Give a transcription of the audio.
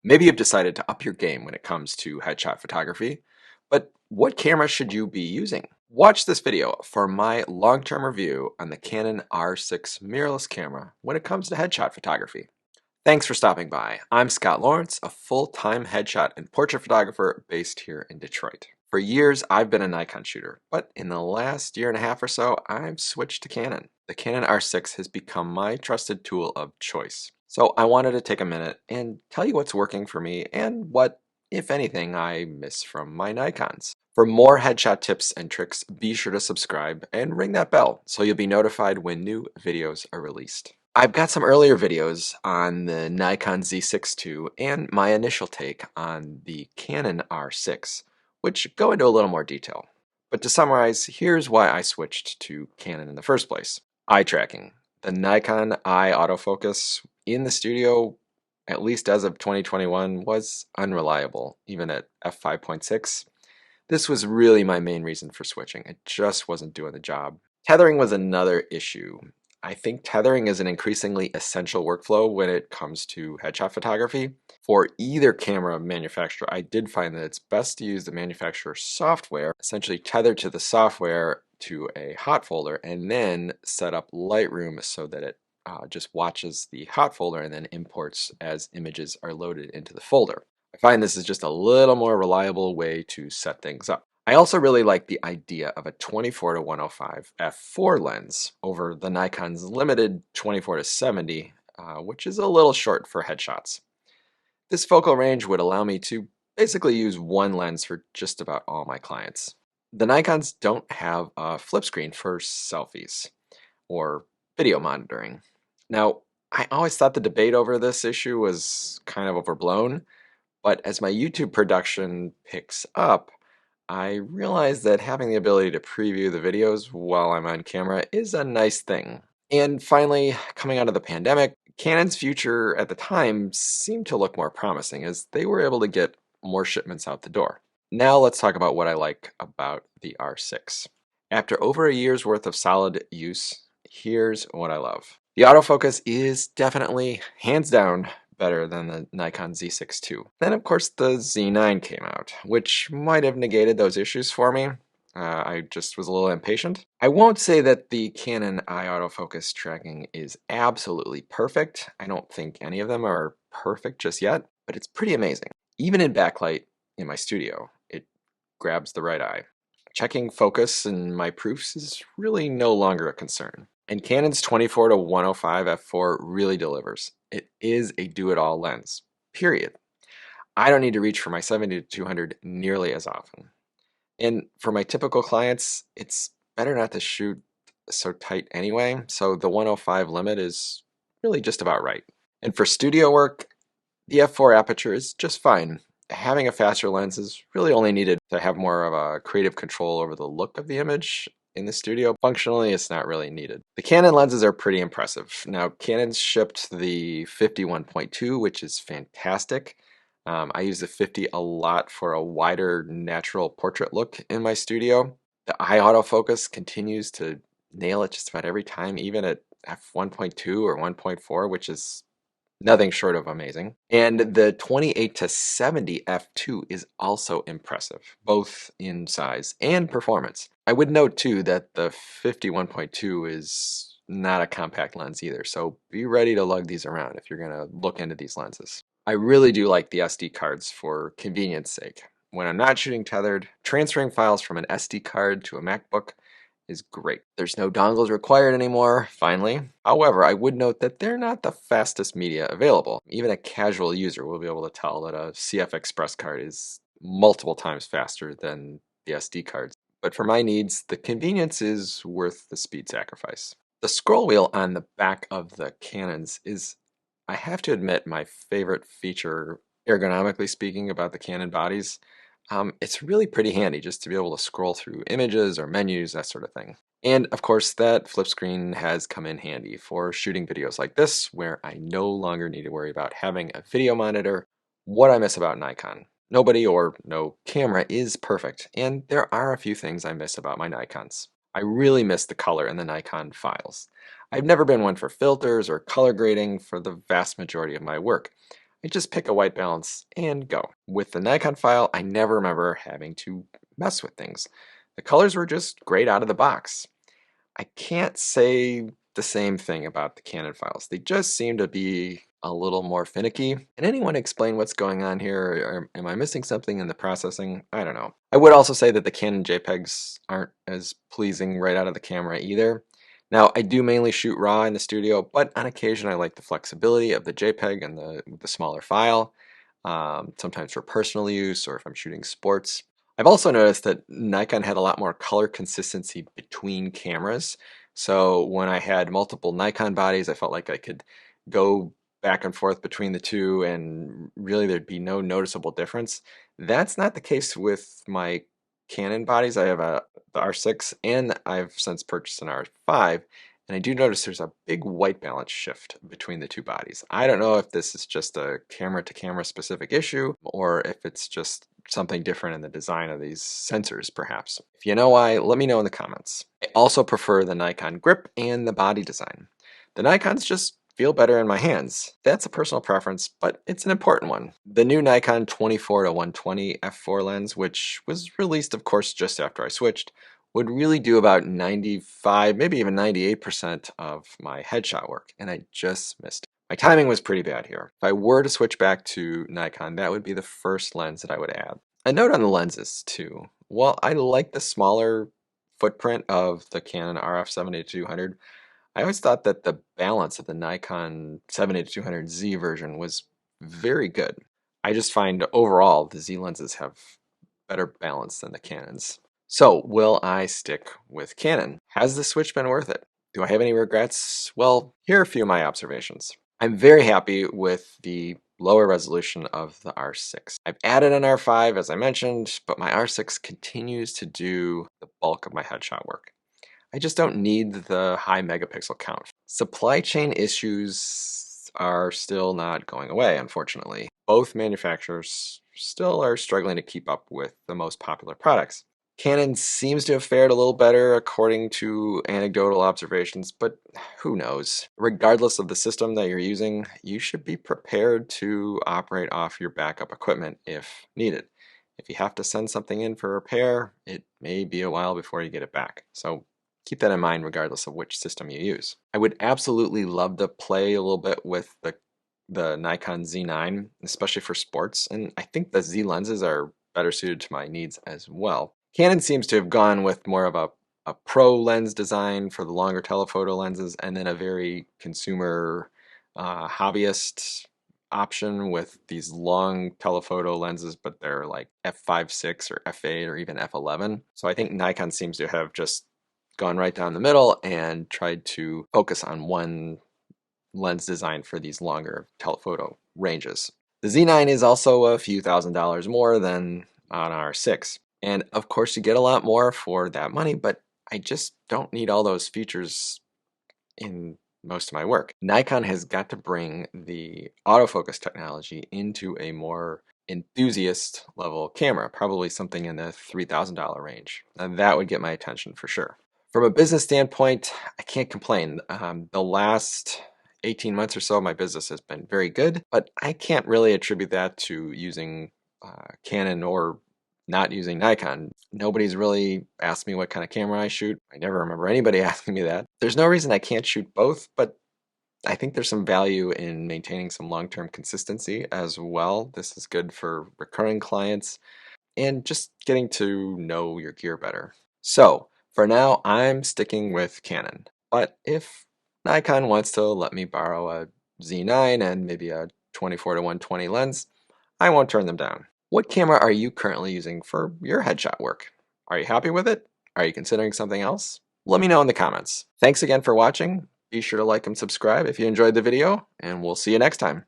Maybe you've decided to up your game when it comes to headshot photography, but what camera should you be using? Watch this video for my long-term review on the Canon R6 mirrorless camera when it comes to headshot photography. Thanks for stopping by. I'm Scott Lawrence, a full-time headshot and portrait photographer based here in Detroit. For years, I've been a Nikon shooter, but in the last year and a half or so, I've switched to Canon. The Canon R6 has become my trusted tool of choice. So I wanted to take a minute and tell you what's working for me and what, if anything, I miss from my Nikons. For more headshot tips and tricks, be sure to subscribe and ring that bell so you'll be notified when new videos are released. I've got some earlier videos on the Nikon Z6ii and my initial take on the Canon R6, which go into a little more detail. But to summarize, here's why I switched to Canon in the first place. Eye tracking. The Nikon eye autofocus in the studio, at least as of 2021, was unreliable, even at f5.6. This was really my main reason for switching. It just wasn't doing the job. Tethering was another issue. I think tethering is an increasingly essential workflow when it comes to headshot photography. For either camera manufacturer, I did find that it's best to use the manufacturer's software, essentially tether to the software to a hot folder, and then set up Lightroom so that it just watches the hot folder and then imports as images are loaded into the folder. I find this is just a little more reliable way to set things up. I also really like the idea of a 24-105 f4 lens over the Nikon's limited 24-70, which is a little short for headshots. This focal range would allow me to basically use one lens for just about all my clients. The Nikons don't have a flip screen for selfies or video monitoring. Now, I always thought the debate over this issue was kind of overblown, but as my YouTube production picks up, I realized that having the ability to preview the videos while I'm on camera is a nice thing. And finally, coming out of the pandemic, Canon's future at the time seemed to look more promising as they were able to get more shipments out the door. Now let's talk about what I like about the R6. After over a year's worth of solid use, here's what I love. The autofocus is definitely, hands down, better than the Nikon Z6ii. Then of course the Z9 came out, which might have negated those issues for me. I just was a little impatient. I won't say that the Canon eye autofocus tracking is absolutely perfect. I don't think any of them are perfect just yet, but it's pretty amazing. Even in backlight in my studio, it grabs the right eye. Checking focus in my proofs is really no longer a concern. And Canon's 24-105 f4 really delivers. It is a do-it-all lens, period. I don't need to reach for my 70-200 nearly as often. And for my typical clients, it's better not to shoot so tight anyway, so the 105 limit is really just about right. And for studio work, the f4 aperture is just fine. Having a faster lens is really only needed to have more of a creative control over the look of the image. In the studio, functionally, it's not really needed. The Canon lenses are pretty impressive. Now, Canon's shipped the 51.2, which is fantastic. I use the 50 a lot for a wider natural portrait look in my studio. The eye autofocus continues to nail it just about every time, even at f1.2 or 1.4, which is nothing short of amazing. And the 28-70 f2 is also impressive, both in size and performance. I would note too that the 51.2 is not a compact lens either, so be ready to lug these around if you're going to look into these lenses. I really do like the SD cards for convenience sake. When I'm not shooting tethered, transferring files from an SD card to a MacBook is great. There's no dongles required anymore, finally. However, I would note that they're not the fastest media available. Even a casual user will be able to tell that a CF Express card is multiple times faster than the SD cards. But for my needs, the convenience is worth the speed sacrifice. The scroll wheel on the back of the Canons is, I have to admit, my favorite feature, ergonomically speaking, about the Canon bodies. It's really pretty handy just to be able to scroll through images or menus, that sort of thing. And of course, that flip screen has come in handy for shooting videos like this, where I no longer need to worry about having a video monitor. What I miss about Nikon. Nobody or no camera is perfect, and there are a few things I miss about my Nikons. I really miss the color in the Nikon files. I've never been one for filters or color grading for the vast majority of my work. I just pick a white balance and go. With the Nikon file, I never remember having to mess with things. The colors were just great out of the box. I can't say the same thing about the Canon files. They just seem to be a little more finicky. Can anyone explain what's going on here? Or am I missing something in the processing? I don't know. I would also say that the Canon JPEGs aren't as pleasing right out of the camera either. Now, I do mainly shoot RAW in the studio, but on occasion I like the flexibility of the JPEG and the smaller file, sometimes for personal use or if I'm shooting sports. I've also noticed that Nikon had a lot more color consistency between cameras. So when I had multiple Nikon bodies, I felt like I could go back and forth between the two and really there'd be no noticeable difference. That's not the case with my Canon bodies. I have the R6 and I've since purchased an R5. And I do notice there's a big white balance shift between the two bodies. I don't know if this is just a camera to camera specific issue or if it's just something different in the design of these sensors perhaps. If you know why, let me know in the comments. I also prefer the Nikon grip and the body design. The Nikons just feel better in my hands. That's a personal preference, but it's an important one. The new Nikon 24-120 f4 lens, which was released of course just after I switched, would really do about 95, maybe even 98% of my headshot work, and I just missed it. My timing was pretty bad here. If I were to switch back to Nikon, that would be the first lens that I would add. A note on the lenses too. While I like the smaller footprint of the Canon RF 70-200, I always thought that the balance of the Nikon 70-200Z version was very good. I just find overall the Z lenses have better balance than the Canons. So, will I stick with Canon? Has the switch been worth it? Do I have any regrets? Well, here are a few of my observations. I'm very happy with the lower resolution of the R6. I've added an R5 as I mentioned, but my R6 continues to do the bulk of my headshot work. I just don't need the high megapixel count. Supply chain issues are still not going away, unfortunately. Both manufacturers still are struggling to keep up with the most popular products. Canon seems to have fared a little better according to anecdotal observations, but who knows? Regardless of the system that you're using, you should be prepared to operate off your backup equipment if needed. If you have to send something in for repair, it may be a while before you get it back. So keep that in mind regardless of which system you use. I would absolutely love to play a little bit with the Nikon Z9, especially for sports, and I think the Z lenses are better suited to my needs as well. Canon seems to have gone with more of a pro lens design for the longer telephoto lenses and then a very consumer hobbyist option with these long telephoto lenses, but they're like f5.6 or f8 or even f11. So I think Nikon seems to have just gone right down the middle and tried to focus on one lens design for these longer telephoto ranges. The Z9 is also a few $1,000s more than on R6. And of course you get a lot more for that money, but I just don't need all those features in most of my work. Nikon has got to bring the autofocus technology into a more enthusiast level camera, probably something in the $3,000 range. And that would get my attention for sure. From a business standpoint, I can't complain. The last 18 months or so, my business has been very good, but I can't really attribute that to using Canon or not using Nikon. Nobody's really asked me what kind of camera I shoot. I never remember anybody asking me that. There's no reason I can't shoot both, but I think there's some value in maintaining some long-term consistency as well. This is good for recurring clients and just getting to know your gear better. So for now, I'm sticking with Canon. But if Nikon wants to let me borrow a Z9 and maybe a 24-120 lens, I won't turn them down. What camera are you currently using for your headshot work? Are you happy with it? Are you considering something else? Let me know in the comments. Thanks again for watching. Be sure to like and subscribe if you enjoyed the video, and we'll see you next time.